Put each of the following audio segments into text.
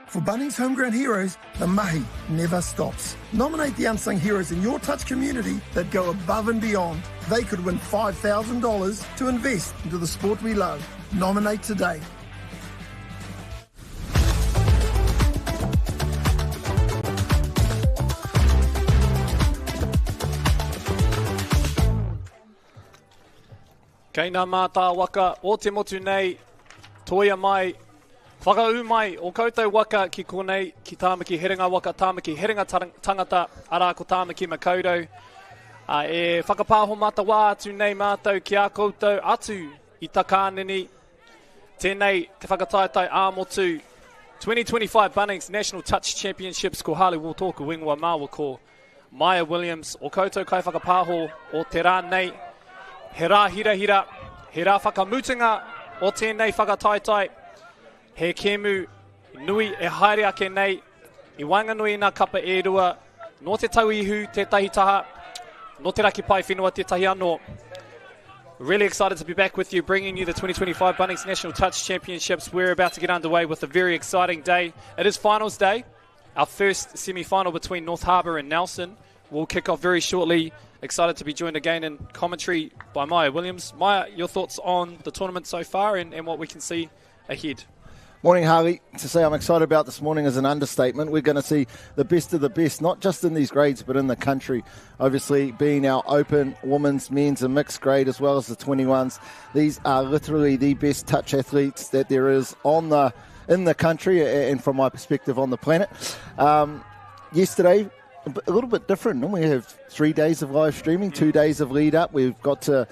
For Bunnings Homegrown Heroes, the mahi never stops. Nominate the unsung heroes in your touch community that go above and beyond. They could win $5,000 to invest into the sport we love. Nominate today. Kei nā mātā waka o te motu nei, toia mai, whakau mai, o koutou waka ki konei, ki tāmaki heringa waka, tāmaki heringa tangata, ara ko tāmaki makaurau. E whakapāho mata wā atu nei mātou ki a koutou atu i takānini. Tēnei te whakataetai āmotu. 2025 Bunnings National Touch Championships ko Hale Wotōku Wingwa Māua ko Maya Williams. O koutou kai whakapāho o te rā nei. He rā hira, he rā whakamutunga o tēnei whakataetai. He kēmu nui e haere ake nei, i wainganui nā kapa e rua, no te tau ihu, te tahi taha, no te raki pai whenua te tahi anō. Really excited to be back with you, bringing you the 2025 Bunnings National Touch Championships. We're about to get underway with a very exciting day. It is finals day, our first semi-final between North Harbour and Nelson. We'll kick off very shortly. Excited to be joined again in commentary by Maya Williams. Maya, your thoughts on the tournament so far and what we can see ahead? Morning, Harley. To say I'm excited about this morning is an understatement. We're going to see the best of the best, not just in these grades, but in the country. Obviously, being our open women's, men's and mixed grade, as well as the 21s. These are literally the best touch athletes that there is in the country and, from my perspective, on the planet. Yesterday, a little bit different. Normally we have 3 days of live streaming, 2 days of lead up. We've got to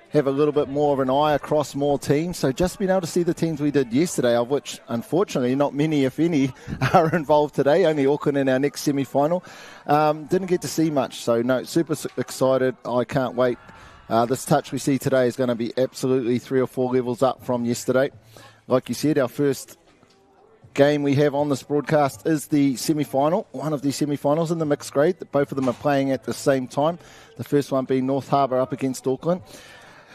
have a little bit more of an eye across more teams. So just being able to see the teams we did yesterday, of which unfortunately not many, if any, are involved today. Only Auckland in our next semi-final. Didn't get to see much. So no, super excited. I can't wait. This touch we see today is going to be absolutely 3 or 4 levels up from yesterday. Like you said, our first game we have on this broadcast is the semi-final, one of the semi-finals in the mixed grade. Both of them are playing at the same time. The first one being North Harbour up against Auckland.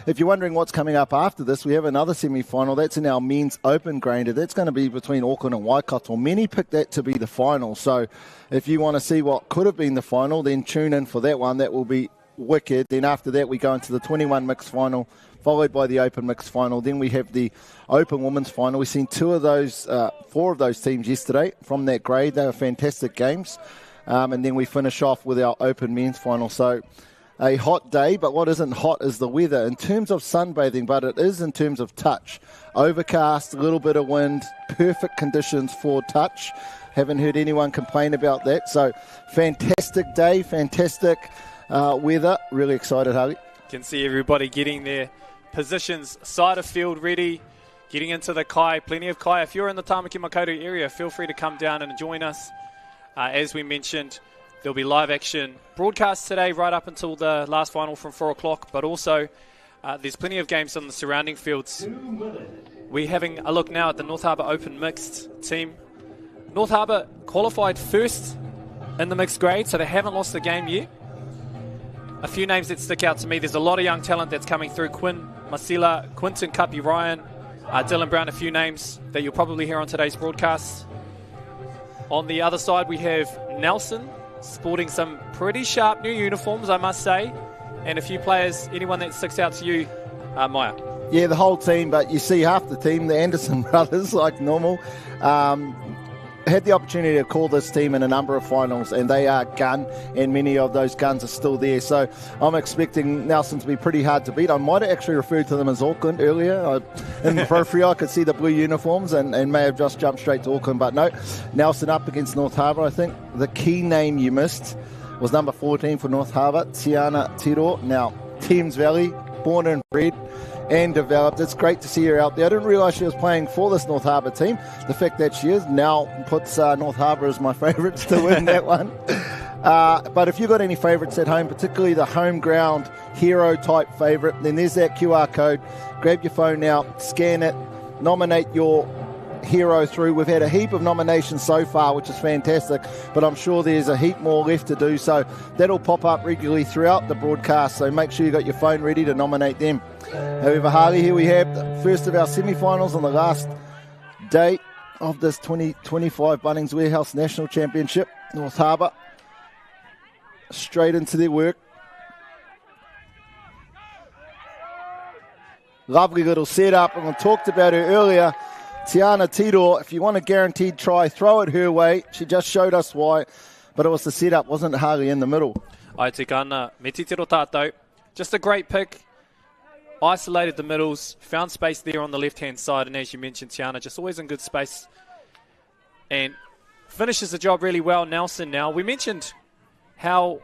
If you're wondering what's coming up after this, we have another semi-final. That's in our men's open grade. That's going to be between Auckland and Waikato. Many picked that to be the final. So if you want to see what could have been the final, then tune in for that one. That will be wicked. Then after that, we go into the 21 mixed final, followed by the open mixed final. Then we have the open women's final. We've seen 4 of those teams yesterday from that grade. They were fantastic games. And then we finish off with our open men's final. So a hot day, but what isn't hot is the weather. In terms of sunbathing, but it is in terms of touch. Overcast, a little bit of wind, perfect conditions for touch. Haven't heard anyone complain about that. So fantastic day, fantastic weather. Really excited, Harley. Can see everybody getting their positions side of field ready, getting into the kai. Plenty of kai. If you're in the Tāmaki Makaurau area, feel free to come down and join us. As we mentioned, there'll be live action broadcast today right up until the last final from 4 o'clock, but also there's plenty of games on the surrounding fields. We're having a look now at the North Harbour Open Mixed team. North Harbour qualified first in the mixed grade, so they haven't lost a game yet. A few names that stick out to me. There's a lot of young talent that's coming through. Quinn Masila, Quinton Kapi Ryan, Dylan Brown, a few names that you'll probably hear on today's broadcast. On the other side, we have Nelson, sporting some pretty sharp new uniforms, I must say. And a few players, anyone that sticks out to you, Maya? Yeah, the whole team, but you see half the team, the Anderson brothers, like normal. Had the opportunity to call this team in a number of finals, and they are gun, and many of those guns are still there. So I'm expecting Nelson to be pretty hard to beat. I might have actually referred to them as Auckland earlier. In the periphery, I could see the blue uniforms and may have just jumped straight to Auckland. But no, Nelson up against North Harbour. I think the key name you missed was number 14 for North Harbour, Tiana Tiro. Now, Thames Valley, born and bred and developed. It's great to see her out there. I didn't realise she was playing for this North Harbour team. The fact that she is now puts North Harbour as my favourites to win that one. But if you've got any favourites at home, particularly the home ground hero type favourite, then there's that QR code. Grab your phone now, scan it, nominate your hero through. We've had a heap of nominations so far, which is fantastic, but I'm sure there's a heap more left to do. So that'll pop up regularly throughout the broadcast. So make sure you got your phone ready to nominate them. However, Harley, here we have the first of our semi-finals on the last day of this 2025 Bunnings Warehouse National Championship. North Harbour straight into their work. Lovely little setup, and we talked about her earlier. Tiana Tidor, if you want a guaranteed try, throw it her way. She just showed us why, but it was the setup, wasn't it, Harley, in the middle? Ai te kana, me titiro tātou. Just a great pick. Isolated the middles, found space there on the left-hand side, and as you mentioned, Tiana, just always in good space. And finishes the job really well. Nelson now. We mentioned how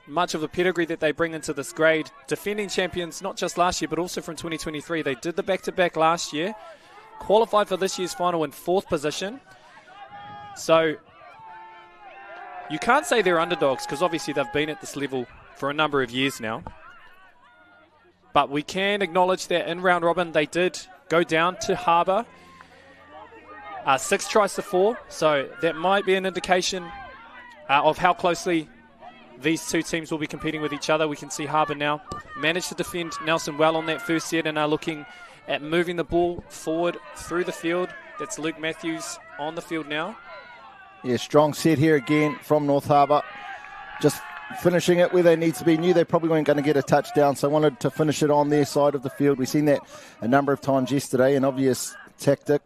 much of a pedigree that they bring into this grade. Defending champions, not just last year, but also from 2023. They did the back-to-back last year. Qualified for this year's final in 4th position. So you can't say they're underdogs because obviously they've been at this level for a number of years now. But we can acknowledge that in round robin they did go down to Harbour. 6 tries to 4. So that might be an indication of how closely these two teams will be competing with each other. We can see Harbour now managed to defend Nelson well on that first set and are looking at moving the ball forward through the field. That's Luke Matthews on the field now. Yeah, strong set here again from North Harbour. Just finishing it where they need to be. Knew they probably weren't going to get a touchdown, so wanted to finish it on their side of the field. We've seen that a number of times yesterday, an obvious tactic.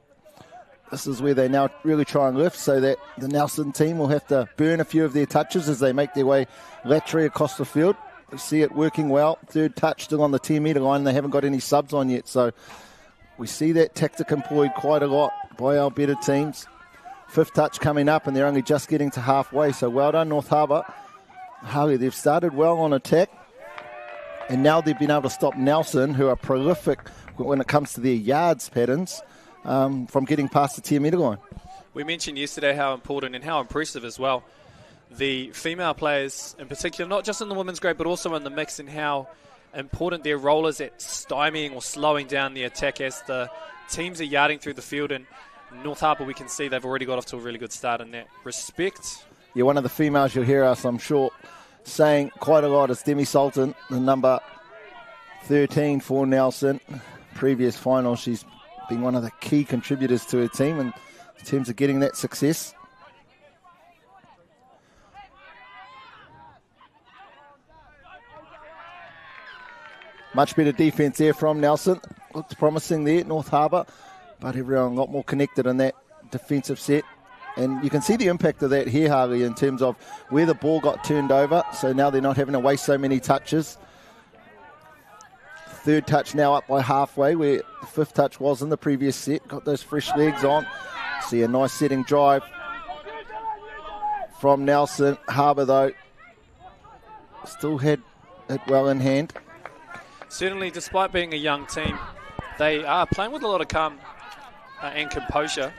This is where they now really try and lift, so that the Nelson team will have to burn a few of their touches as they make their way laterally across the field. We see it working well. 3rd touch still on the 10-metre line. They haven't got any subs on yet, so we see that tactic employed quite a lot by our better teams. 5th touch coming up, and they're only just getting to halfway, so well done, North Harbour. Harley, they've started well on attack, and now they've been able to stop Nelson, who are prolific when it comes to their yards patterns, from getting past the 10-metre line. We mentioned yesterday how important and how impressive as well the female players in particular, not just in the women's grade but also in the mix, and how important their role is at stymieing or slowing down the attack as the teams are yarding through the field. And North Harbour, we can see they've already got off to a really good start in that respect. Yeah, one of the females you'll hear us, I'm sure, saying quite a lot is Demi Sultan, the number 13 for Nelson. Previous final, she's been one of the key contributors to her team in terms of getting that success. Much better defence there from Nelson. Looks promising there, North Harbour, but everyone a lot more connected in that defensive set. And you can see the impact of that here, Harley, in terms of where the ball got turned over. So now they're not having to waste so many touches. 3rd touch now up by halfway, where the 5th touch was in the previous set. Got those fresh legs on. See a nice setting drive from Nelson. Harbour, though, still had it well in hand. Certainly, despite being a young team, they are playing with a lot of calm and composure.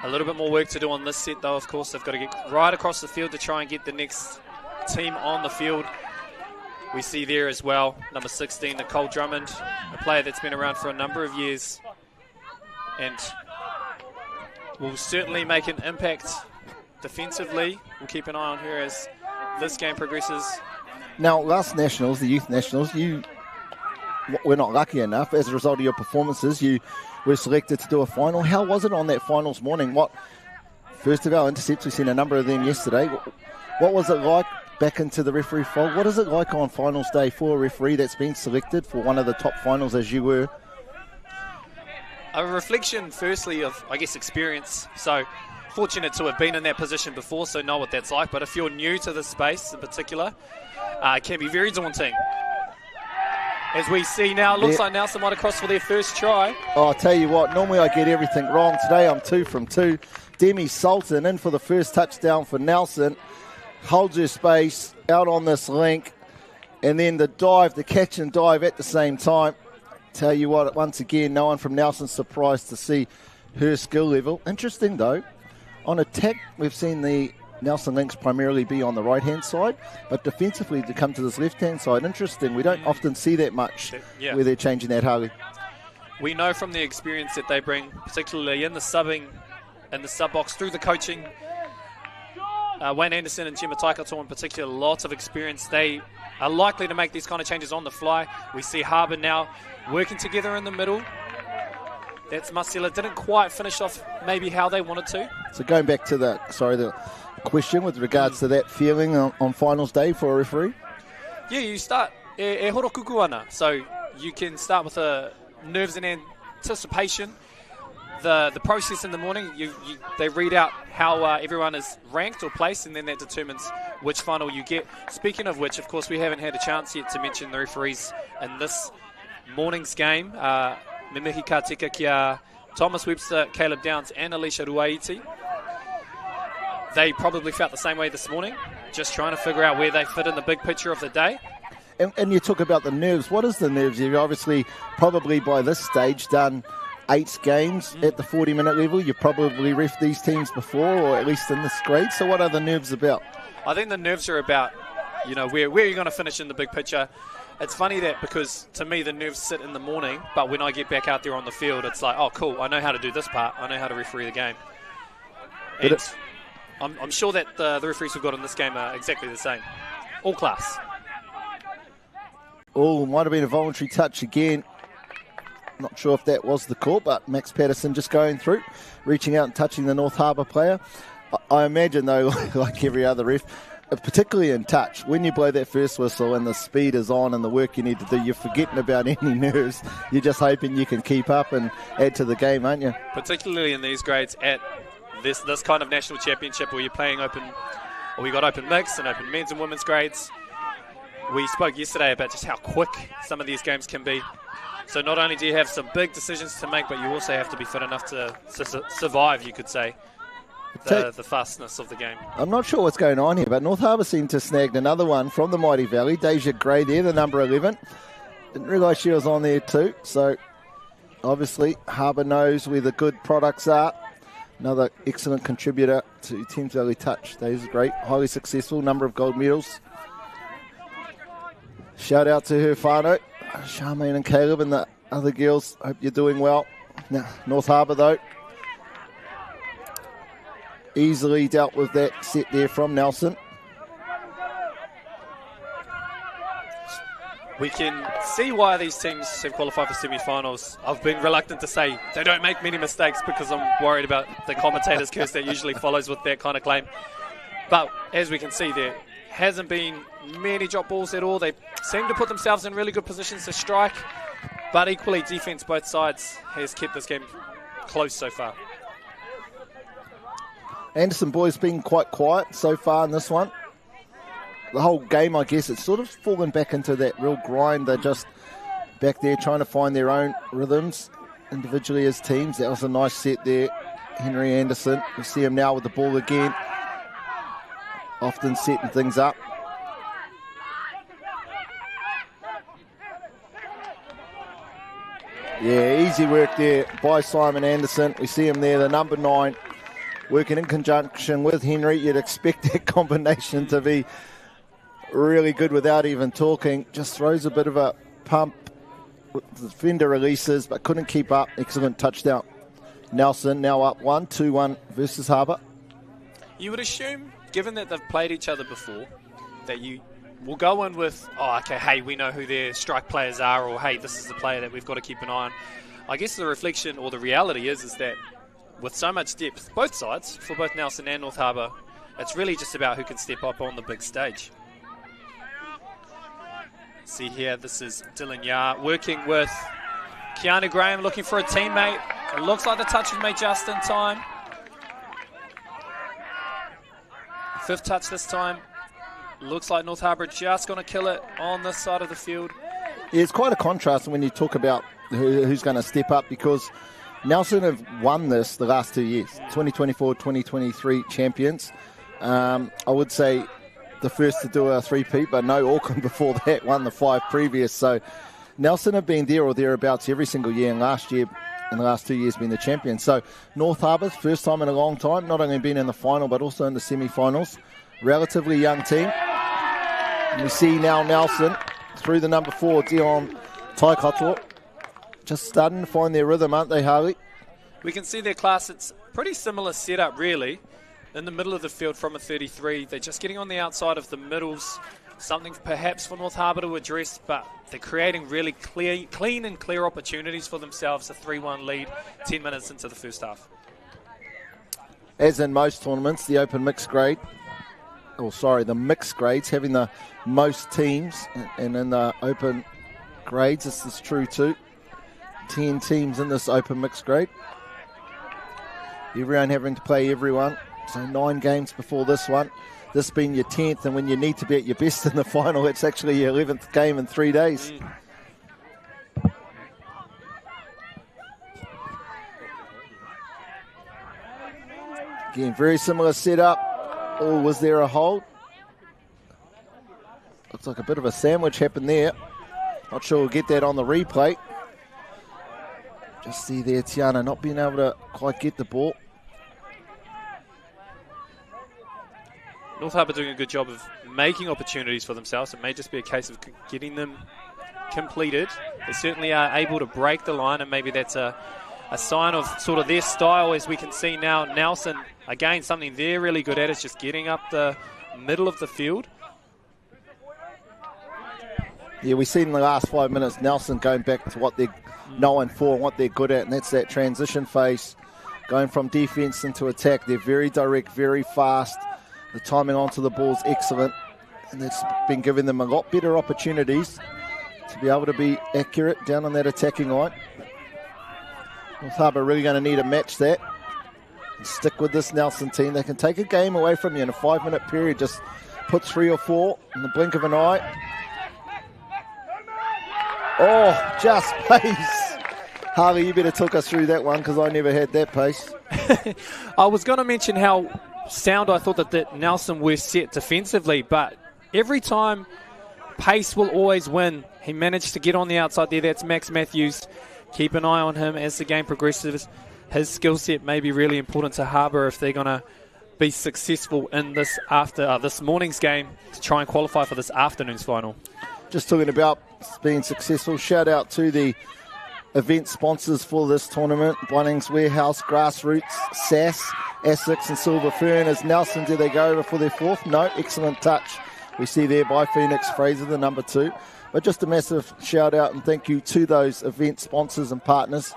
A little bit more work to do on this set, though, of course. They've got to get right across the field to try and get the next team on the field. We see there as well, number 16, Nicole Drummond, a player that's been around for a number of years and will certainly make an impact defensively. We'll keep an eye on her as this game progresses. Now, last Nationals, the Youth Nationals, you were not lucky enough. As a result of your performances, you were selected to do a final. How was it on that finals morning? First of our intercepts, we've seen a number of them yesterday. What was it like back into the referee fold? What is it like on finals day for a referee that's been selected for one of the top finals as you were? A reflection, firstly, of, I guess, experience. So, fortunate to have been in that position before, so know what that's like. But if you're new to this space in particular, it can be very daunting. As we see now, it looks like Nelson might have crossed for their first try. Oh, I'll tell you what, normally I get everything wrong. Today I'm 2 from 2. Demi Sultan in for the first touchdown for Nelson. Holds her space out on this link. And then the dive, the catch and dive at the same time. Tell you what, once again, no one from Nelson's surprised to see her skill level. Interesting though, on attack, we've seen the Nelson links primarily be on the right-hand side, but defensively to come to this left-hand side. Interesting. We don't often see that much where they're changing that, Harley. We know from the experience that they bring, particularly in the subbing and the sub-box through the coaching. Wayne Anderson and Gemma Taikato in particular, lots of experience. They are likely to make these kind of changes on the fly. We see Harbour now working together in the middle. That's Marcella. Didn't quite finish off maybe how they wanted to. So going back to the question with regards to that feeling on finals day for a referee? Yeah, you start e horokuku ana. So you can start with nerves and anticipation. The process in the morning, they read out how everyone is ranked or placed, and then that determines which final you get. Speaking of which, of course, we haven't had a chance yet to mention the referees in this morning's game. Mimihi ka tika kia Thomas Webster, Caleb Downs and Alicia Ruaiti. They probably felt the same way this morning, just trying to figure out where they fit in the big picture of the day. And you talk about the nerves. What is the nerves? You've obviously probably by this stage done 8 games at the 40-minute level. You've probably reffed these teams before, or at least in this grade. So what are the nerves about? I think the nerves are about, where you're going to finish in the big picture. It's funny that because to me the nerves sit in the morning, but when I get back out there on the field, it's like, oh, cool, I know how to do this part. I know how to referee the game. And I'm sure that the referees we've got in this game are exactly the same. All class. Oh, might have been a voluntary touch again. Not sure if that was the call, but Max Patterson just going through, reaching out and touching the North Harbour player. I imagine, though, like every other ref, particularly in touch, when you blow that first whistle and the speed is on and the work you need to do, you're forgetting about any nerves. You're just hoping you can keep up and add to the game, aren't you? Particularly in these grades at this kind of national championship where you're playing open, or we got open mixed and open men's and women's grades. We spoke yesterday about just how quick some of these games can be. So not only do you have some big decisions to make, but you also have to be fit enough to survive, you could say, the fastness of the game. I'm not sure what's going on here, but North Harbour seemed to snag another one from the Mighty Valley. Deja Gray there, the number 11. Didn't realise she was on there too. So obviously Harbour knows where the good products are. Another excellent contributor to Thames Valley Touch. Deja's great, highly successful, number of gold medals. Shout out to her whānau, Charmaine and Caleb and the other girls. Hope you're doing well. Now, North Harbour, though, easily dealt with that set there from Nelson. We can see why these teams have qualified for semi-finals. I've been reluctant to say they don't make many mistakes because I'm worried about the commentator's curse that usually follows with that kind of claim. But as we can see, there hasn't been many drop balls at all. They seem to put themselves in really good positions to strike, but equally defense both sides has kept this game close so far. Anderson boys been quite quiet so far in this one. The whole game, I guess, it's sort of fallen back into that real grind. They're just back there trying to find their own rhythms individually as teams. That was a nice set there. Henry Anderson, we see him now with the ball again, often setting things up. Yeah, easy work there by Simon Anderson. We see him there, the number 9, working in conjunction with Henry. You'd expect that combination to be really good without even talking. Just throws a bit of a pump. The defender releases, but couldn't keep up. Excellent touchdown. Nelson now up 1-2-1 versus Harbour. You would assume, given that they've played each other before, that you will go in with, oh, okay, hey, we know who their strike players are, or hey, this is the player that we've got to keep an eye on. I guess the reflection or the reality is that with so much depth, both sides, for both Nelson and North Harbour, it's really just about who can step up on the big stage. See here, this is Dylan Yar working with Keanu Graham, looking for a teammate. It looks like the touch was made just in time. 5th touch this time. Looks like North Harbour just going to kill it on this side of the field. Yeah, it's quite a contrast when you talk about who's going to step up, because Nelson have won this the last 2 years, 2024-2023 champions. I would say the first to do a 3-peat, but no, Auckland before that won the 5 previous. So Nelson have been there or thereabouts every single year, and last year, in the last 2 years, been the champion. So North Harbour, first time in a long time, not only been in the final, but also in the semi-finals. Relatively young team. And we see now Nelson through the number 4, Dion Taikato. Just starting to find their rhythm, aren't they, Harley? We can see their class. It's pretty similar setup, really. In the middle of the field from a 33. They're just getting on the outside of the middles something perhaps for North Harbour to address, but they're creating really clean and clear opportunities for themselves. A 3-1 lead 10 minutes into the first half. As in most tournaments, the open mixed grade, the mixed grades having the most teams, and in the open grades, this is true too. 10 teams in this open mixed grade. Everyone having to play everyone. So 9 games before this one. This being your 10th, and when you need to be at your best in the final, it's actually your 11th game in 3 days. Again, very similar setup. Oh, was there a hold? Looks like a bit of a sandwich happened there. Not sure we'll get that on the replay. Just see there, Tiana not being able to quite get the ball. North Harbour doing a good job of making opportunities for themselves. It may just be a case of getting them completed. They certainly are able to break the line, and maybe that's a sign of sort of their style, as we can see now. Nelson, again, something they're really good at is just getting up the middle of the field. Yeah, we've seen in the last 5 minutes Nelson going back to what they're known for and what they're good at, and that's that transition phase, going from defence into attack. They're very direct, very fast. The timing onto the ball is excellent, and that's been giving them a lot better opportunities to be able to be accurate down on that attacking line. North Harbour really going to need to match that and stick with this Nelson team. They can take a game away from you in a 5-minute period, just put 3 or 4 in the blink of an eye. Oh, just pace. Harley, you better talk us through that one, because I never had that pace. I was going to mention how sound I thought that Nelson were set defensively, but every time pace will always win. He managed to get on the outside there. That's Max Matthews. Keep an eye on him as the game progresses. His skill set may be really important to Harbour if they're going to be successful in this this morning's game to try and qualify for this afternoon's final. Just talking about being successful, shout out to the event sponsors for this tournament: Bunnings Warehouse, Grassroots, SAS, ASICS and Silver Fern. As Nelson, do they go over for their 4th? No, excellent touch. We see there by Phoenix Fraser, the number 2. But just a massive shout out and thank you to those event sponsors and partners.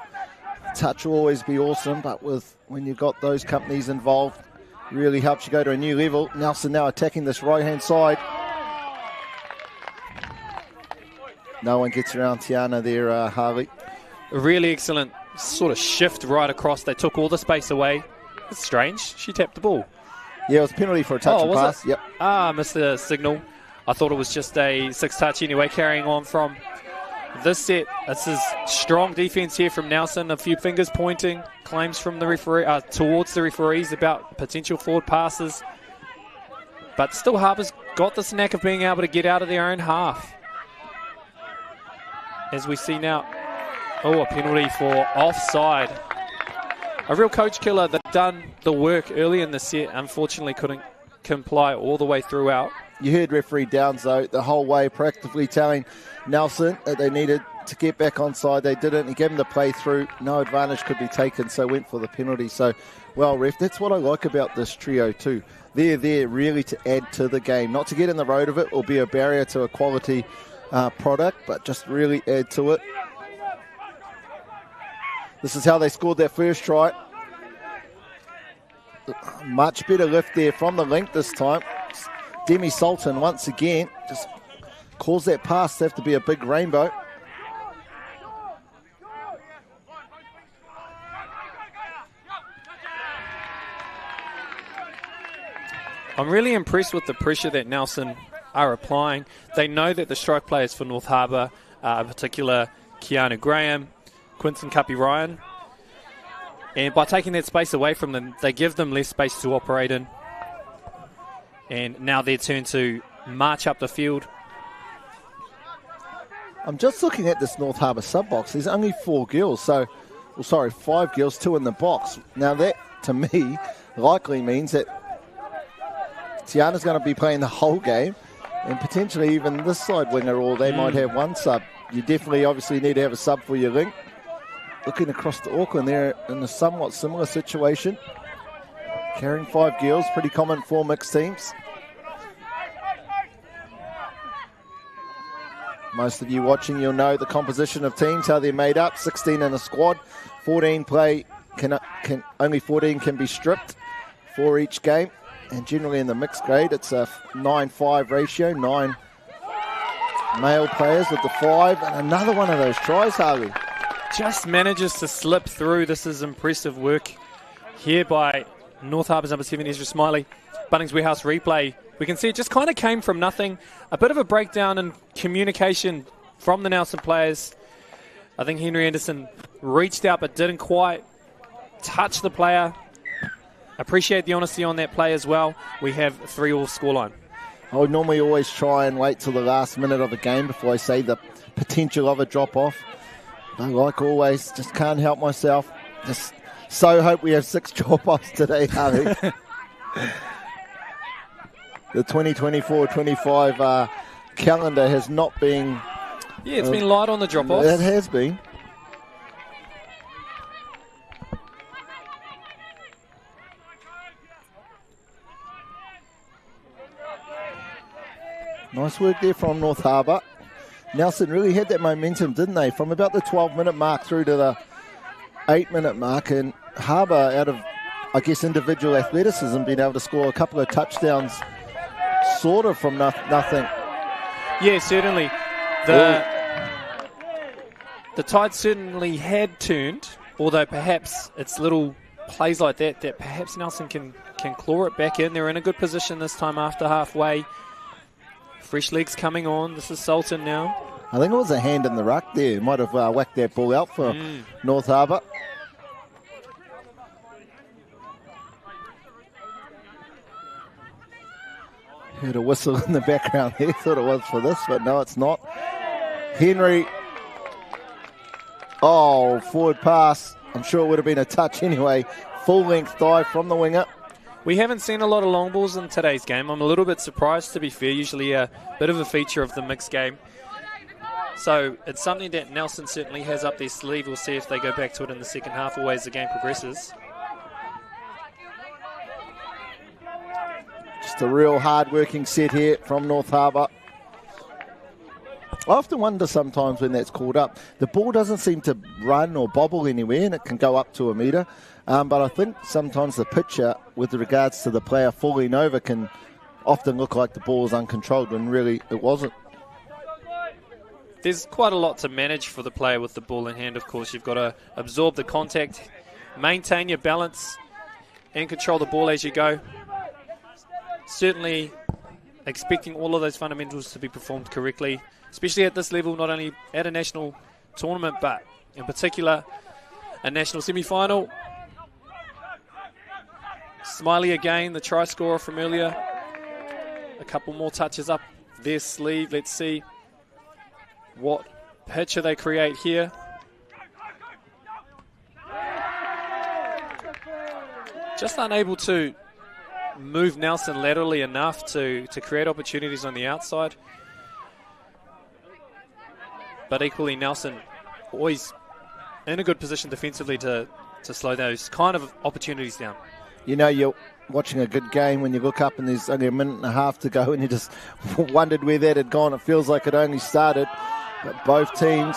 Touch will always be awesome, but when you've got those companies involved, it really helps you go to a new level. Nelson now attacking this right-hand side. No one gets around Tiana there, Harley. A really excellent sort of shift right across. They took all the space away. It's strange. She tapped the ball. Yeah, it was a penalty for a touch and pass. It? Yep. Missed the signal. I thought it was just a 6 touch anyway. Carrying on from this set. This is strong defence here from Nelson. A few fingers pointing. Claims from the referee towards the referees about potential forward passes. But still, Harbour's got this knack of being able to get out of their own half. As we see now, a penalty for offside. A real coach killer that done the work early in the set, unfortunately couldn't comply all the way throughout. You heard referee Downs, though, the whole way practically telling Nelson that they needed to get back onside. They didn't. He gave him the play through. No advantage could be taken, so went for the penalty. So, well, ref, that's what I like about this trio too. They're there really to add to the game, not to get in the road of it or be a barrier to a quality product, but just really add to it. This is how they scored their first try. Much better lift there from the length this time. Demi Sultan once again just calls that pass to have to be a big rainbow. I'm really impressed with the pressure that Nelson are applying. They know that the strike players for North Harbour, in particular Keanu Graham, Quinton Kapi-Ryan, and by taking that space away from them, they give them less space to operate in. And now their turn to march up the field. I'm just looking at this North Harbour sub-box. There's only 4 girls, 5 girls, 2 in the box. Now that, to me, likely means that Tiana's going to be playing the whole game, and potentially even this side winger, or they might have 1 sub. You definitely obviously need to have a sub for your link. Looking across to Auckland, they're in a somewhat similar situation. Carrying 5 girls, pretty common for mixed teams. Most of you watching, you'll know the composition of teams, how they're made up. 16 in a squad, 14 play, only 14 can be stripped for each game. And generally in the mixed grade, it's a 9-5 ratio, 9 male players with the 5, and another one of those tries, Harley. Just manages to slip through. This is impressive work here by North Harbour's number 7, Ezra Smiley. Bunnings Warehouse replay. We can see it just kind of came from nothing. A bit of a breakdown in communication from the Nelson players. I think Henry Anderson reached out but didn't quite touch the player. Appreciate the honesty on that play as well. We have 3-all scoreline. I would normally always try and wait till the last minute of the game before I say the potential of a drop-off. But like always, just can't help myself. Just so hope we have 6 drop-offs today, Harvey. The 2024-25 calendar has not been... Yeah, it's been light on the drop-offs. It has been. Nice work there from North Harbour. Nelson really had that momentum, didn't they? From about the 12-minute mark through to the 8-minute mark. And Harbour, out of, I guess, individual athleticism, being able to score a couple of touchdowns sort of from nothing. Yeah, certainly. The tide certainly had turned, although perhaps it's little plays like that perhaps Nelson can claw it back in. They're in a good position this time after halfway. Fresh legs coming on. This is Sultan now. I think it was a hand in the ruck there. Might have whacked that ball out for North Harbour. Heard a whistle in the background there. Thought it was for this, but no, it's not. Henry. Oh, forward pass. I'm sure it would have been a touch anyway. Full-length dive from the winger. We haven't seen a lot of long balls in today's game. I'm a little bit surprised, to be fair. Usually a bit of a feature of the mixed game. So it's something that Nelson certainly has up their sleeve. We'll see if they go back to it in the second half or as the game progresses. Just a real hard-working set here from North Harbour. I often wonder sometimes when that's called up. The ball doesn't seem to run or bobble anywhere, and it can go up to a metre. But I think sometimes the picture, with regards to the player falling over, can often look like the ball is uncontrolled when really it wasn't. There's quite a lot to manage for the player with the ball in hand, of course. You've got to absorb the contact, maintain your balance, and control the ball as you go. Certainly expecting all of those fundamentals to be performed correctly, especially at this level, not only at a national tournament, but in particular a national semi-final. Smiley again, the try scorer from earlier. A couple more touches up their sleeve. Let's see what picture they create here. Just unable to move Nelson laterally enough to create opportunities on the outside. But equally, Nelson always in a good position defensively to slow those kind of opportunities down. You know, you're watching a good game when you look up and there's only a minute and a half to go and you just wondered where that had gone. It feels like it only started. But both teams,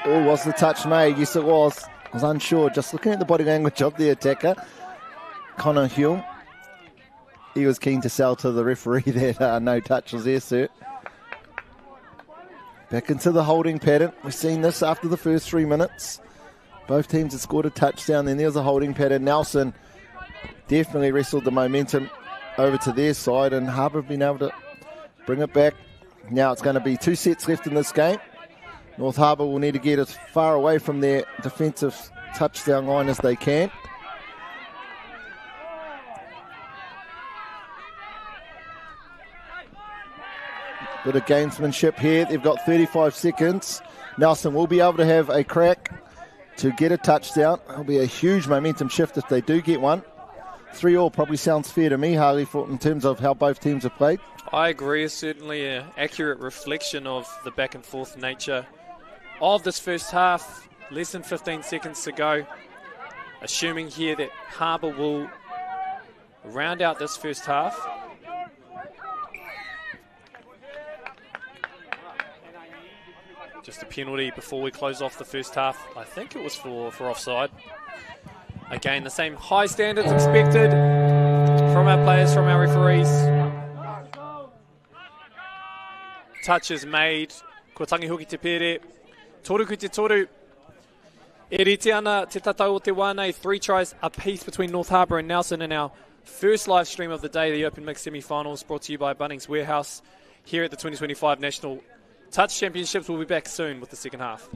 was the touch made? Yes, it was. I was unsure. Just looking at the body language of the attacker, Connor Hume, he was keen to sell to the referee that no touch was there, sir. Back into the holding pattern. We've seen this after the first 3 minutes. Both teams had scored a touchdown. Then there's a holding pattern. Nelson definitely wrestled the momentum over to their side, and Harbour have been able to bring it back. Now it's going to be 2 sets left in this game. North Harbour will need to get as far away from their defensive touchdown line as they can. Bit of gamesmanship here. They've got 35 seconds. Nelson will be able to have a crack to get a touchdown. It'll be a huge momentum shift if they do get one. 3-all probably sounds fair to me, Harley, in terms of how both teams have played. I agree. It's certainly an accurate reflection of the back and forth nature of this first half. Less than 15 seconds to go. Assuming here that Harbour will round out this first half. Just a penalty before we close off the first half. I think it was for offside. Again, the same high standards expected from our players, from our referees. Touch is made. Ko tangi hoki te pere. Toru ki te toru. E rite ana te tatau o te wānei. 3 tries apiece between North Harbour and Nelson in our first live stream of the day, the Open Mixed Semi-Finals, brought to you by Bunnings Warehouse here at the 2025 National Touch Championships. We'll be back soon with the second half.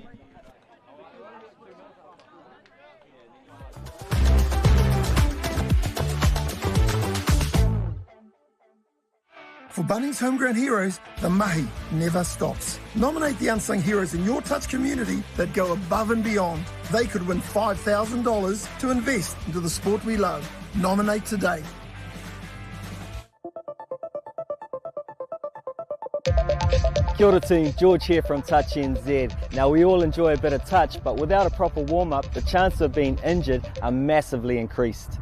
For Bunnings Homegrown Heroes, the mahi never stops. Nominate the unsung heroes in your touch community that go above and beyond. They could win $5,000 to invest into the sport we love. Nominate today. Kia ora team, George here from Touch NZ. Now we all enjoy a bit of touch, but without a proper warm-up, the chances of being injured are massively increased.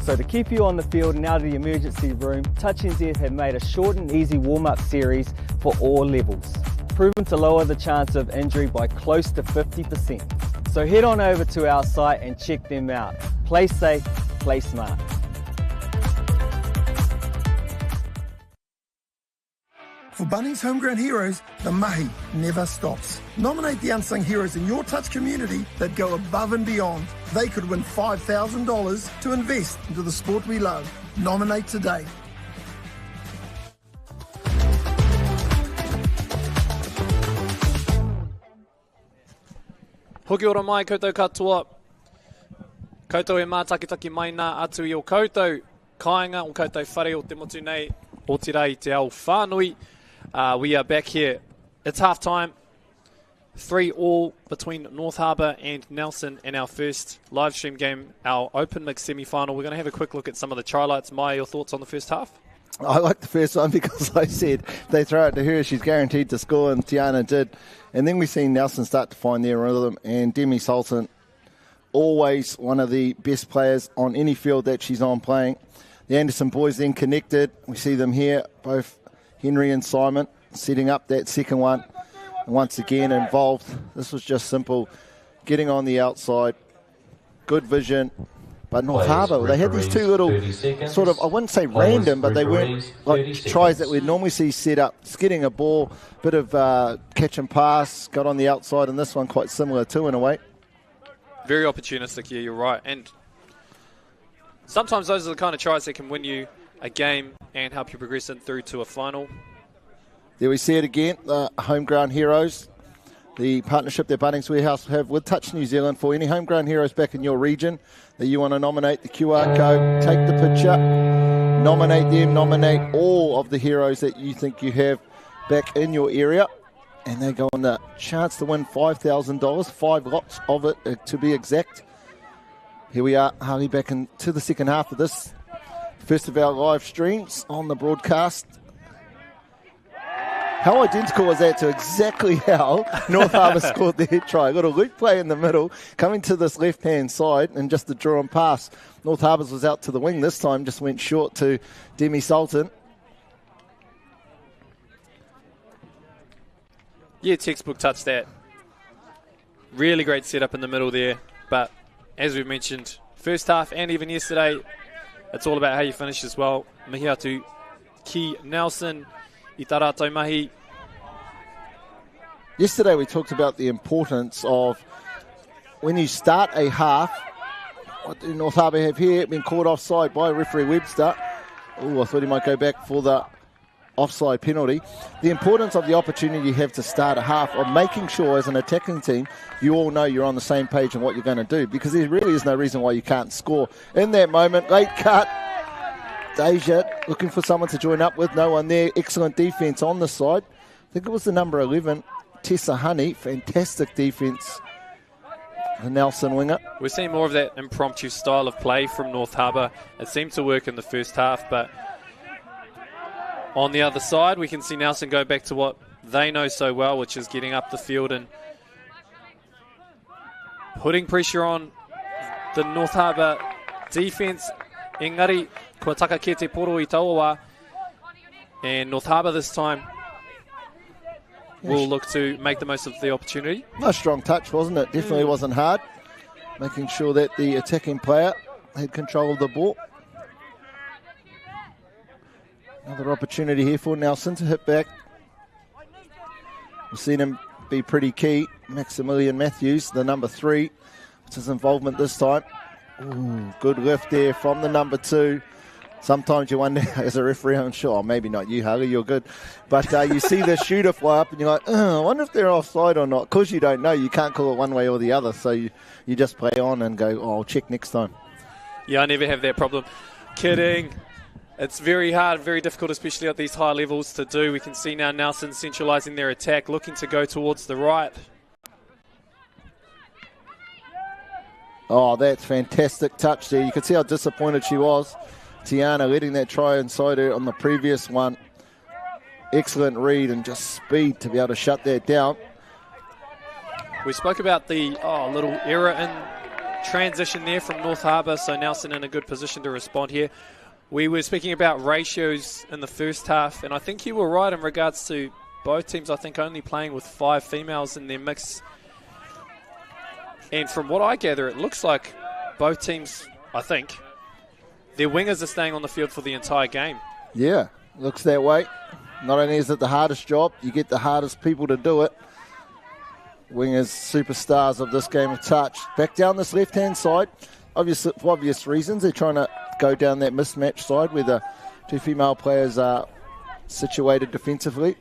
So to keep you on the field and out of the emergency room, Touch NZ have made a short and easy warm-up series for all levels, proven to lower the chance of injury by close to 50%. So head on over to our site and check them out. Play safe, play smart. For Bunnings Homegrown Heroes, the mahi never stops. Nominate the unsung heroes in your touch community that go above and beyond. They could win $5,000 to invest into the sport we love. Nominate today. Hoki ora mai koutou katoa. Koutou e mātakitaki mai nā atu I o koutou. Kāinga o koutou whare o te motu nei o te rei te ao whānui. We are back here. It's half time. 3-3 between North Harbour and Nelson in our first live stream game, our Open Mix semi-final. We're going to have a quick look at some of the try-lights. Maya, your thoughts on the first half? I like the first one because I said they throw it to her, she's guaranteed to score, and Tiana did. And then we seen Nelson start to find their rhythm, and Demi Sultan, always one of the best players on any field that she's on playing. The Anderson boys then connected. We see them here, both Henry and Simon, setting up that second one. And once again involved. This was just simple. Getting on the outside. Good vision. But North Harbour, they had these two little sort of, I wouldn't say random, but they weren't like tries that we'd normally see set up. Just getting a ball, bit of catch and pass, got on the outside, and this one quite similar too in a way. Very opportunistic here, you're right. And sometimes those are the kind of tries that can win you a game and help you progress in through to a final. There we see it again, the Homegrown Heroes, the partnership that Bunnings Warehouse have with Touch New Zealand. For any homegrown heroes back in your region that you want to nominate, the QR code, take the picture, nominate them, nominate all of the heroes that you think you have back in your area, and they go on the chance to win $5,000, 5 lots of it to be exact. Here we are, Harley, back into the second half of this first of our live streams on the broadcast. How identical was that to exactly how North Harbour scored their try? Got a loop play in the middle, coming to this left-hand side, and just the draw and pass. North Harbour's was out to the wing this time, just went short to Demi Sultan. Yeah, textbook touch that. Really great setup in the middle there. But as we've mentioned, first half and even yesterday, it's all about how you finish as well. Mihi atu ki Nelson, I tā rātou mahi. Yesterday we talked about the importance of when you start a half. What do North Harbour have here? Been caught offside by referee Webster. Oh, I thought he might go back for the offside penalty. The importance of the opportunity you have to start a half, of making sure as an attacking team you all know you're on the same page and what you're going to do, because there really is no reason why you can't score. In that moment, late cut. Deja looking for someone to join up with. No one there. Excellent defence on the side. I think it was the number 11, Tessa Honey. Fantastic defence. The Nelson winger. We're seeing more of that impromptu style of play from North Harbour. It seemed to work in the first half, but on the other side, we can see Nelson go back to what they know so well, which is getting up the field and putting pressure on the North Harbour defence. Engari, kua taka ke te poro I taua, and North Harbour this time. will look to make the most of the opportunity. A strong touch, wasn't it? Definitely wasn't hard. Making sure that the attacking player had control of the ball. Another opportunity here for Nelson to hit back. We've seen him be pretty key. Maximilian Matthews, the number 3. What's his involvement this time? Ooh, good lift there from the number 2. Sometimes you wonder, as a referee, I'm sure, maybe not you, Harley, you're good. But you see the shooter fly up and you're like, I wonder if they're offside or not. Because you don't know, you can't call it one way or the other. So you just play on and go, I'll check next time. Yeah, I never have that problem. Kidding. It's very hard, very difficult, especially at these high levels to do. We can see now Nelson centralising their attack, looking to go towards the right. Oh, that's fantastic touch there. You can see how disappointed she was. Tiana letting that try inside her on the previous one. Excellent read and just speed to be able to shut that down. We spoke about the little error in transition there from North Harbour, so Nelson in a good position to respond here. We were speaking about ratios in the first half, and I think you were right in regards to both teams, I think, only playing with 5 females in their mix. And from what I gather, it looks like both teams, I think, their wingers are staying on the field for the entire game. Yeah, looks that way. Not only is it the hardest job, you get the hardest people to do it. Wingers, superstars of this game of touch. Back down this left-hand side. Obviously, for obvious reasons, they're trying to go down that mismatch side where the 2 female players are situated defensively.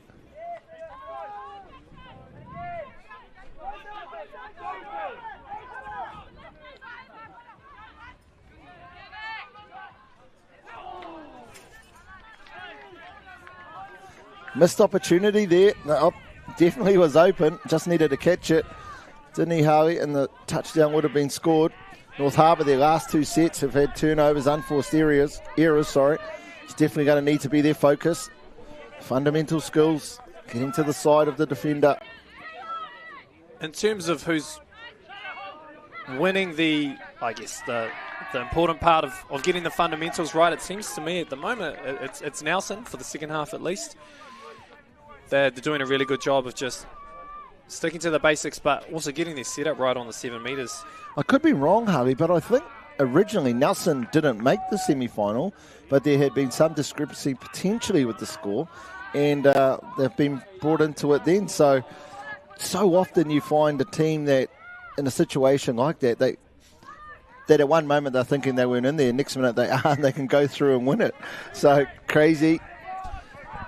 Missed opportunity there. No, definitely was open. Just needed to catch it. Didn't he, Harley? And the touchdown would have been scored. North Harbour, their last 2 sets have had turnovers, unforced errors. It's definitely going to need to be their focus. Fundamental skills, getting to the side of the defender. In terms of who's winning the important part of getting the fundamentals right, it seems to me at the moment it's Nelson for the second half at least. They're doing a really good job of just sticking to the basics, but also getting their setup right on the 7 metres. I could be wrong, Harley, but I think originally Nelson didn't make the semi-final, but there had been some discrepancy potentially with the score, and they've been brought into it then. So often you find a team that, in a situation like that, that at one moment they're thinking they weren't in there, next minute they are, and they can go through and win it. So crazy.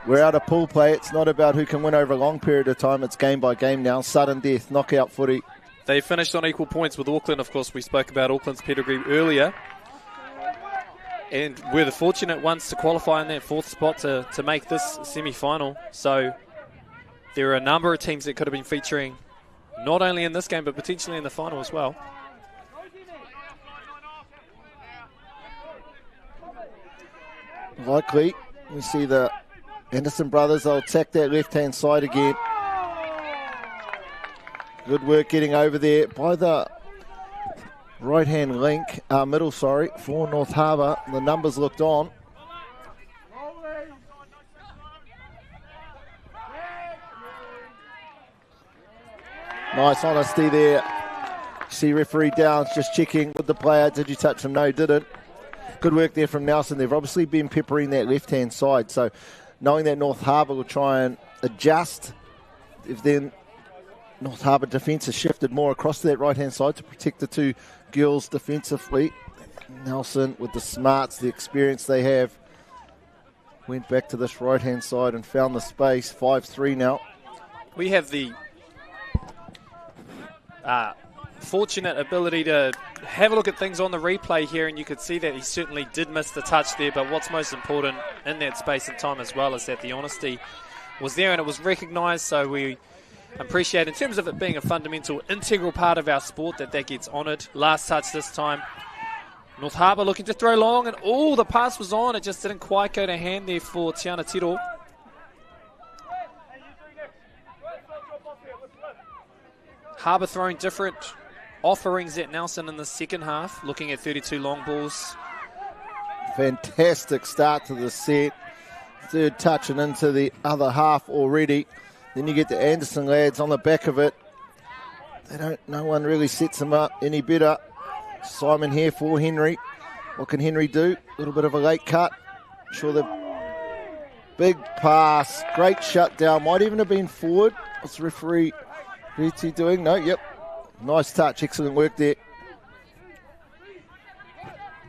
We're out of pool play. It's not about who can win over a long period of time. It's game by game now. Sudden death, knockout footy. They finished on equal points with Auckland. Of course, we spoke about Auckland's pedigree earlier. And we're the fortunate ones to qualify in that 4th spot to make this semi-final. So there are a number of teams that could have been featuring not only in this game, but potentially in the final as well. Likely, we see the Anderson brothers, they'll attack that left-hand side again. Good work getting over there by the right-hand middle, for North Harbour. The numbers looked on. Nice honesty there. See referee Downs just checking with the player. Did you touch him? No, didn't. Good work there from Nelson. They've obviously been peppering that left-hand side, so knowing that North Harbour will try and adjust, if then North Harbour defence has shifted more across to that right-hand side to protect the 2 girls defensively. Nelson, with the smarts, the experience they have, went back to this right-hand side and found the space. 5-3 now. We have the fortunate ability to have a look at things on the replay here, and you could see that he certainly did miss the touch there, but what's most important in that space and time as well is that the honesty was there and it was recognised, so we appreciate, in terms of it being a fundamental, integral part of our sport, that gets honoured. Last touch this time. North Harbour looking to throw long, and the pass was on. It just didn't quite go to hand there for Tiana Tiro. Harbour throwing different offerings at Nelson in the second half, looking at 32 long balls. Fantastic start to the set. 3rd touch and into the other half already. Then you get the Anderson lads on the back of it. No one really sets them up any better. Simon here for Henry. What can Henry do? A little bit of a late cut. Sure, the big pass. Great shutdown. Might even have been forward. What's the referee doing? No, yep. Nice touch. Excellent work there.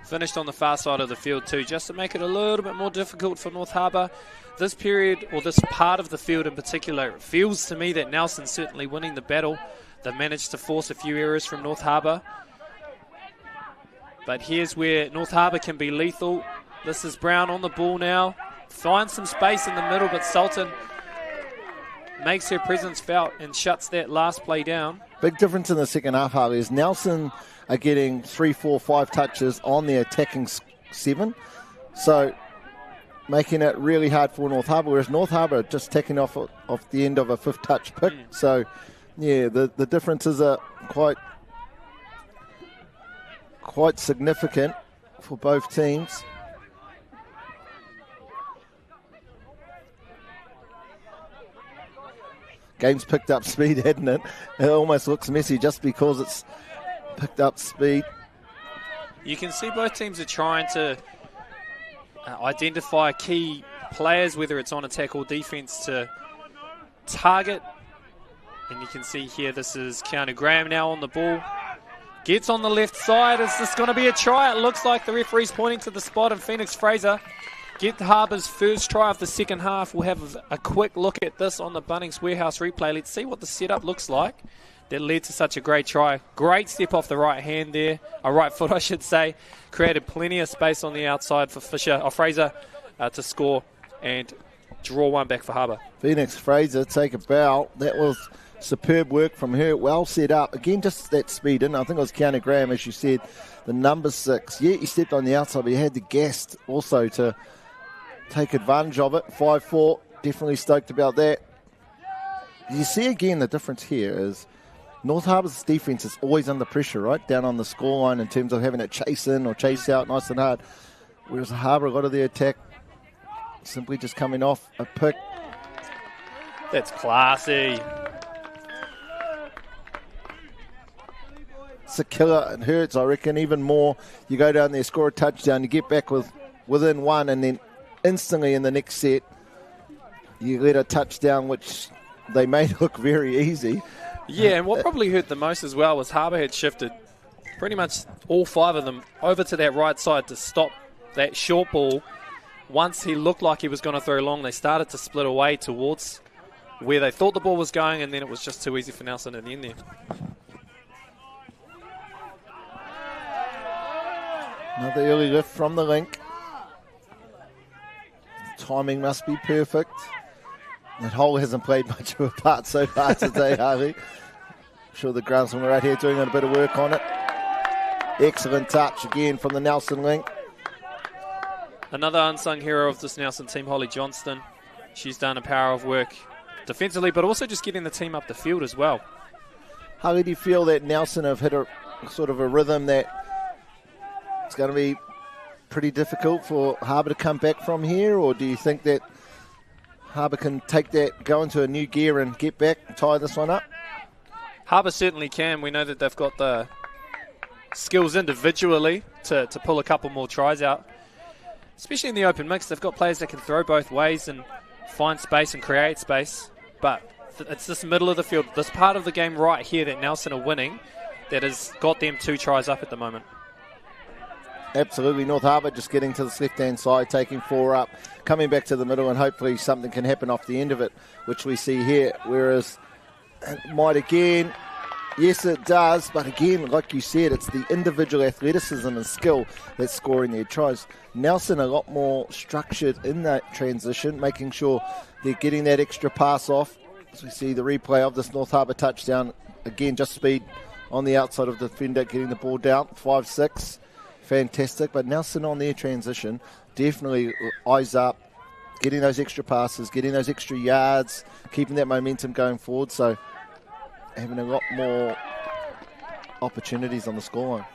Finished on the far side of the field too, just to make it a little bit more difficult for North Harbour. This period, or this part of the field in particular, it feels to me that Nelson's certainly winning the battle. They've managed to force a few errors from North Harbour. But here's where North Harbour can be lethal. This is Brown on the ball now. Finds some space in the middle, but Sultan makes her presence felt and shuts that last play down. Big difference in the second half, Harley, is Nelson are getting 3, 4, 5 touches on their attacking 7. So making it really hard for North Harbour, whereas North Harbour are just taking off the end of a 5th touch pick. So, yeah, the differences are quite significant for both teams. Game's picked up speed, hadn't it? It almost looks messy just because it's picked up speed. You can see both teams are trying to identify key players, whether it's on attack or defence, to target. And you can see here, this is Keanu Graham now on the ball. Gets on the left side. Is this going to be a try? It looks like the referee's pointing to the spot, and Phoenix Fraser get Harbour's first try of the second half. We'll have a quick look at this on the Bunnings Warehouse replay. Let's see what the setup looks like that led to such a great try. Great step off the right hand there, right foot I should say. Created plenty of space on the outside for Fraser to score and draw one back for Harbour. Phoenix Fraser take a bow. That was superb work from her. Well set up. Again, just that speed in. I think it was Keanu Graham, as you said, the number 6. Yeah, he stepped on the outside, but he had the gas also to take advantage of it. 5-4, definitely stoked about that. You see again the difference here is North Harbour's defence is always under pressure, right? Down on the scoreline in terms of having it chase in or chase out nice and hard. Whereas Harbour, a lot of their attack simply just coming off a pick. That's classy. It's a killer. It hurts, I reckon, even more. You go down there, score a touchdown, you get back within 1, and then instantly in the next set, you let a touchdown, which they made look very easy. Yeah, and what probably hurt the most as well was Harbour had shifted pretty much all 5 of them over to that right side to stop that short ball. Once he looked like he was going to throw long, they started to split away towards where they thought the ball was going, and then it was just too easy for Nelson at the end there. Another early lift from the link. Timing must be perfect. That hole hasn't played much of a part so far today, Harley. I'm sure the groundsman are right here doing a bit of work on it. Excellent touch again from the Nelson link. Another unsung hero of this Nelson team, Holly Johnston. She's done a power of work defensively, but also just getting the team up the field as well. Harley, do you feel that Nelson have hit a sort of a rhythm that it's going to be pretty difficult for Harbour to come back from here, or do you think that Harbour can take that, go into a new gear and get back and tie this one up? Harbour certainly can. We know that they've got the skills individually to pull a couple more tries out. Especially in the open mix, they've got players that can throw both ways and find space and create space. But it's this middle of the field, this part of the game right here that Nelson are winning, that has got them 2 tries up at the moment. Absolutely. North Harbour just getting to this left-hand side, taking 4 up, coming back to the middle, and hopefully something can happen off the end of it, which we see here. Whereas it might again, yes it does, but again, like you said, it's the individual athleticism and skill that's scoring their tries. Nelson a lot more structured in that transition, making sure they're getting that extra pass off. As we see the replay of this North Harbour touchdown, again, just speed on the outside of the defender, getting the ball down, 5-6. Fantastic, but Nelson on their transition, definitely eyes up, getting those extra passes, getting those extra yards, keeping that momentum going forward, so having a lot more opportunities on the scoreline.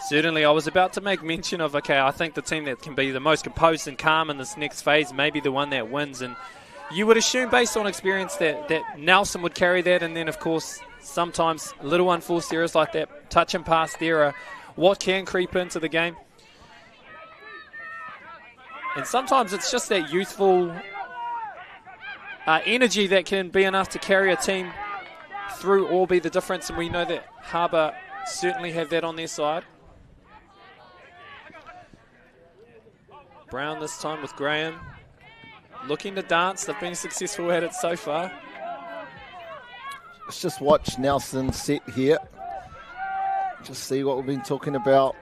Certainly, I was about to make mention of, I think the team that can be the most composed and calm in this next phase may be the one that wins, and You would assume, based on experience, that Nelson would carry that, and then, of course, sometimes little unforced errors like that touch and pass there are what can creep into the game. And sometimes it's just that youthful energy that can be enough to carry a team through or be the difference, and we know that Harbour certainly have that on their side. Brown this time with Graham. Looking to dance. They've been successful at it so far. Let's just watch Nelson set here. Just see what we've been talking about.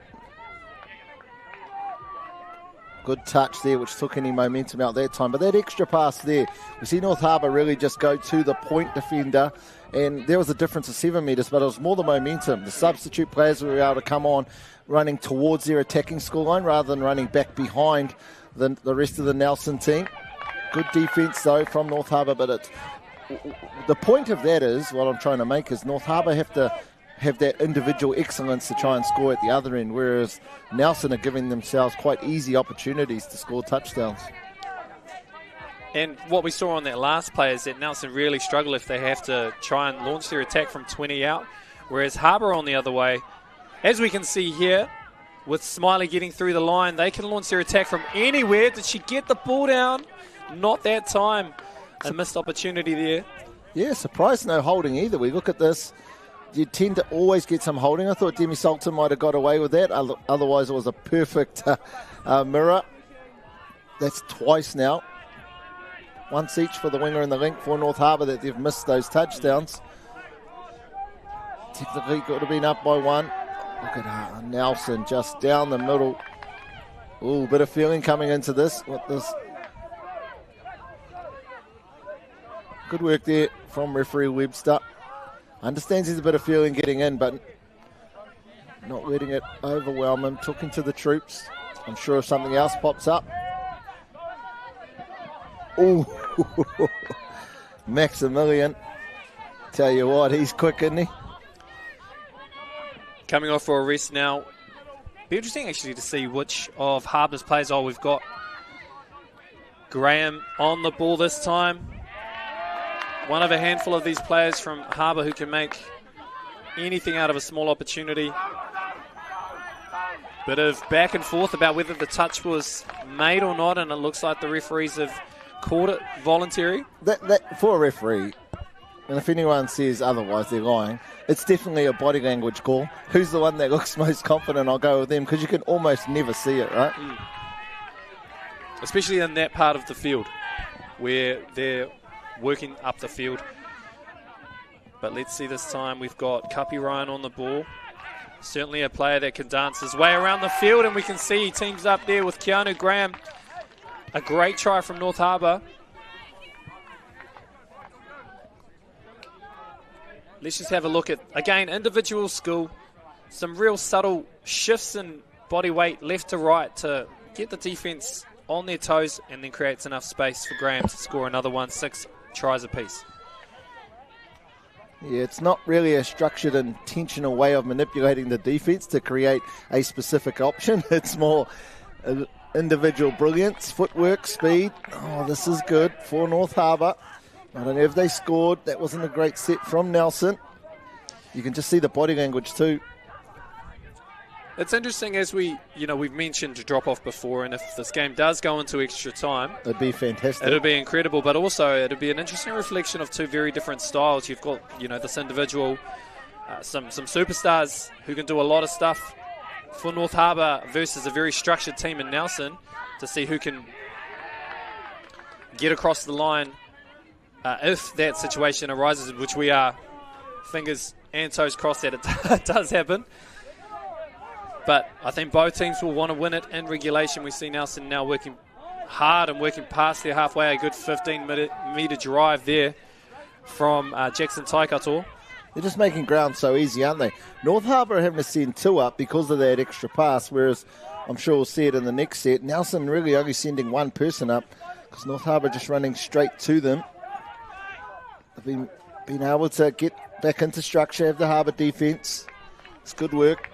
Good touch there, which took any momentum out that time. But that extra pass there, we see North Harbour really just go to the point defender. And there was a difference of 7 metres, but it was more the momentum. The substitute players were able to come on running towards their attacking scoreline rather than running back behind the rest of the Nelson team. Good defence, though, from North Harbour. But the point of that is, what I'm trying to make is North Harbour have to have that individual excellence to try and score at the other end, whereas Nelson are giving themselves quite easy opportunities to score touchdowns. And what we saw on that last play is that Nelson really struggle if they have to try and launch their attack from 20 out, whereas Harbour on the other way, as we can see here, with Smiley getting through the line, they can launch their attack from anywhere. Did she get the ball down? Not that time. A missed opportunity there. Yeah, surprised no holding either. We look at this, you tend to always get some holding. I thought Demi Salter might have got away with that. Otherwise, it was a perfect mirror. That's twice now. Once each for the winger and the link for North Harbour that they've missed those touchdowns. Technically could have been up by one. Look at Nelson just down the middle. Ooh, bit of feeling coming into this. Good work there from referee Webster. Understands there's a bit of feeling getting in, but not letting it overwhelm him. Talking to the troops. I'm sure if something else pops up. Ooh, Maximilian. Tell you what, he's quick, isn't he? Coming off for a rest now. Be interesting actually to see which of Harbour's players. We've got Graham on the ball this time. One of a handful of these players from Harbour who can make anything out of a small opportunity. Bit of back and forth about whether the touch was made or not, and it looks like the referees have called it voluntary. That for a referee, and if anyone says otherwise, they're lying. It's definitely a body language call. Who's the one that looks most confident? I'll go with them, because you can almost never see it, right? Especially in that part of the field where they're working up the field. But let's see this time. We've got Kapi Ryan on the ball. Certainly a player that can dance his way around the field, and we can see he teams up there with Keanu Graham. A great try from North Harbour. Let's just have a look at, again, individual skill. Some real subtle shifts in body weight left to right to get the defence on their toes, and then creates enough space for Graham to score another one. 6 tries apiece. Yeah, it's not really a structured, intentional way of manipulating the defence to create a specific option. It's more individual brilliance, footwork, speed. Oh, this is good for North Harbour. I don't know if they scored. That wasn't a great set from Nelson. You can just see the body language too. It's interesting, as we've mentioned drop-off before, and if this game does go into extra time, it'd be fantastic. It'd be incredible, but also it'd be an interesting reflection of two very different styles. You've got, this individual, some superstars who can do a lot of stuff for North Harbour versus a very structured team in Nelson, to see who can get across the line if that situation arises, which we are fingers and toes crossed that it does happen. But I think both teams will want to win it in regulation. We see Nelson now working hard and working past their halfway. A good 15-metre drive there from Jackson Taikato. They're just making ground so easy, aren't they? North Harbour are having to send 2 up because of that extra pass, whereas I'm sure we'll see it in the next set. Nelson really only sending 1 person up because North Harbour just running straight to them. They've been able to get back into structure, have the Harbour defence. It's good work.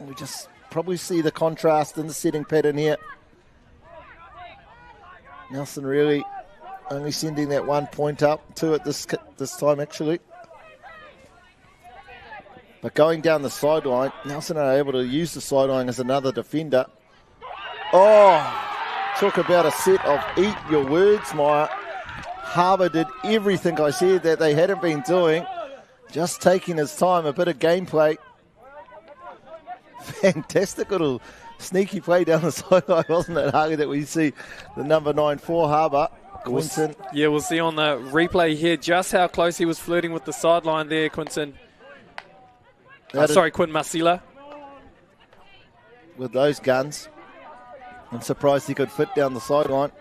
We just probably see the contrast in the setting pattern here. Nelson really only sending that 1 point up, 2 at this time actually. But going down the sideline, Nelson are able to use the sideline as another defender. Oh, talk about a set of eat your words, Maya. Harbour did everything I said that they hadn't been doing, just taking his time, a bit of gameplay. Fantastic little sneaky play down the sideline, wasn't it, Harley, that we see the number 9 for Harbour, Quinton. Yeah, we'll see on the replay here just how close he was flirting with the sideline there, Quinton. Quinn Masila. With those guns, I'm surprised he could fit down the sideline.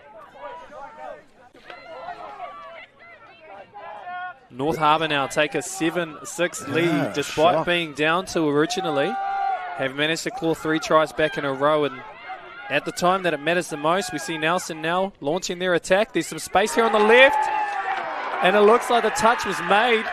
North Harbour now take a 7-6 lead, despite being down 2 originally. Have managed to claw 3 tries back in a row, and at the time that it matters the most, we see Nelson now launching their attack. There's some space here on the left, and it looks like the touch was made.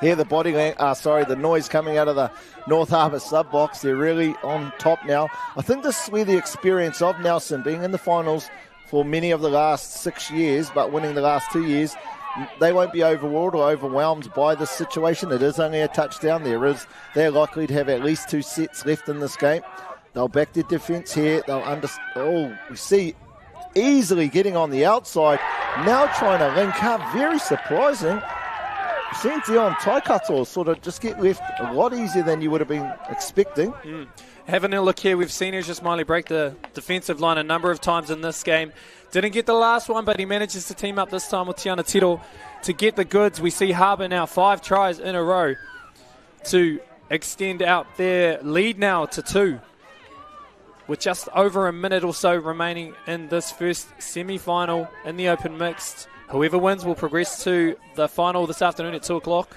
Hear the the noise coming out of the North Harbour sub-box. They're really on top now. I think this is where the experience of Nelson, being in the finals for many of the last 6 years, but winning the last 2 years, they won't be overawed or overwhelmed by this situation. It is only a touchdown. They're likely to have at least 2 sets left in this game. They'll back their defence here. We see easily getting on the outside. Now trying to link up. Very surprising. Seen Dion Taikato sort of just get left a lot easier than you would have been expecting. Having a look here, we've seen Ezra Smiley break the defensive line a number of times in this game. Didn't get the last one, but he manages to team up this time with Tiana Tiro to get the goods. We see Harbour now 5 tries in a row to extend out their lead now to 2. With just over a minute or so remaining in this first semi-final in the open mixed. Whoever wins will progress to the final this afternoon at 2 o'clock.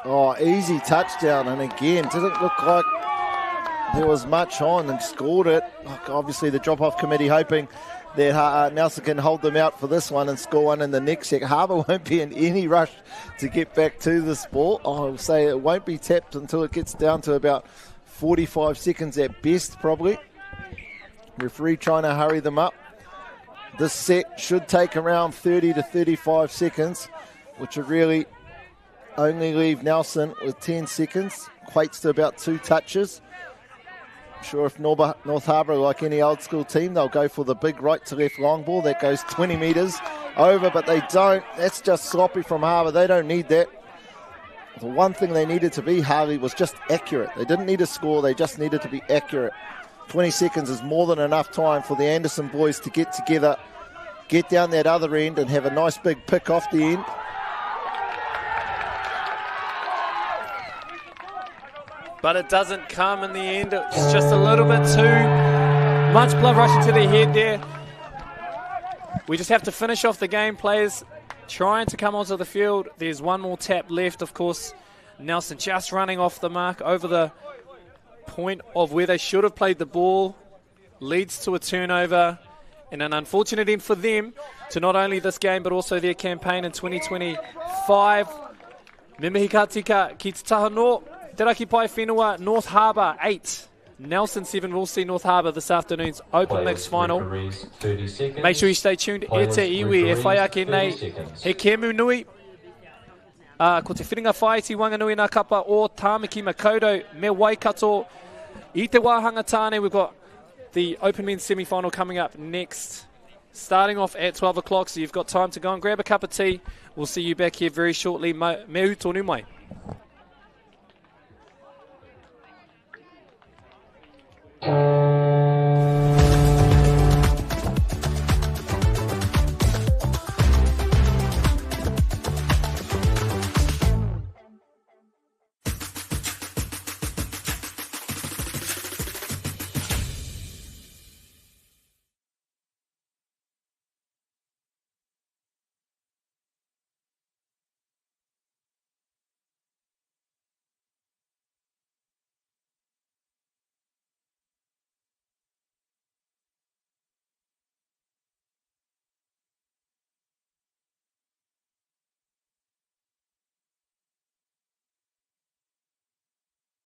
Oh, easy touchdown. And again, didn't look like there was much on, and scored it. Obviously, the drop-off committee hoping that Nelson can hold them out for this one and score one in the next set. Harbour won't be in any rush to get back to this ball. I'll say it won't be tapped until it gets down to about 45 seconds at best, probably. Referee trying to hurry them up. This set should take around 30 to 35 seconds, which would really only leave Nelson with 10 seconds. Equates to about 2 touches. I'm sure if North Harbour, like any old school team, they'll go for the big right to left long ball that goes 20 metres over, but they don't. That's just sloppy from Harbour. They don't need that. The one thing they needed to be, Harley, was just accurate. They didn't need a score. They just needed to be accurate. 20 seconds is more than enough time for the Anderson boys to get together, get down that other end and have a nice big pick off the end. But it doesn't come in the end. It's just a little bit too much blood rushing to their head there. We just have to finish off the game. Players trying to come onto the field. There's one more tap left, of course. Nelson just running off the mark over the point of where they should have played the ball. Leads to a turnover. And an unfortunate end for them to not only this game but also their campaign in 2025. Mimihika tika ki te taha no. Te raki pai whenua, North Harbour 8. Nelson 7. We'll see North Harbour this afternoon's Open Mix final. Make sure you stay tuned. E te iwi, e whai ake nei. He kemu nui. Ko te whiringa whai ti wanganui nā kapa o Tāmaki Makoto me Waikato. I te wāhanga tāne, we've got the Open Men's semi-final coming up next. Starting off at 12 o'clock, so you've got time to go and grab a cup of tea. We'll see you back here very shortly. Me u tonu mai.